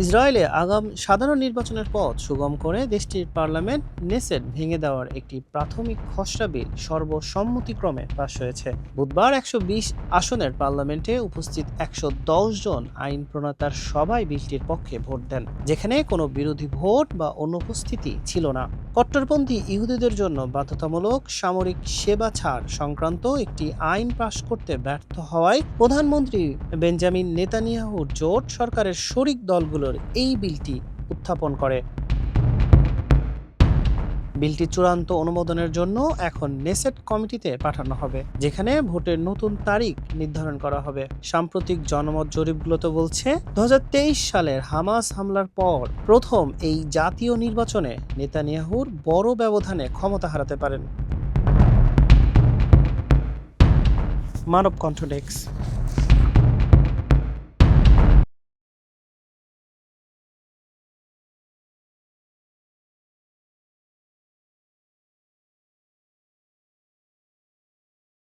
ইসরায়েলে আগাম সাধারণ নির্বাচনের পথ সুগম করে দেশটির পার্লামেন্ট নেসেট ভেঙে দেওয়ার একটি প্রাথমিক খসড়া বিল সর্বসম্মতিক্রমে পাশ হয়েছে। বুধবার ১২০ আসনের পার্লামেন্টে উপস্থিত ১১০ জন আইন প্রণেতার সবাই বিলটির পক্ষে ভোট দেন, যেখানে কোনো বিরোধী ভোট বা অনুপস্থিতি ছিল না। কট্টরপন্থী ইহুদিদের জন্য বাধ্যতামূলক সামরিক সেবা ছাড় সংক্রান্ত একটি আইন পাশ করতে ব্যর্থ হওয়ায় প্রধানমন্ত্রী বেঞ্জামিন নেতানিয়াহুর জোট সরকারের শরিক দলগুলোর এই বিলটি উত্থাপন করে। বিলটি চূড়ান্ত অনুমোদনের জন্য এখন নেসেট কমিটিতে পাঠানো হবে, যেখানে ভোটের নতুন তারিখ নির্ধারণ করা হবে। সাম্প্রতিক জনমত জরিপগুলো তো বলছে ২০২৩ সালের হামাস হামলার পর প্রথম এই জাতীয় নির্বাচনে নেতানিয়াহুর বড় ব্যবধানে ক্ষমতা হারাতে পারেন। মানব কণ্ঠ ডেস্ক।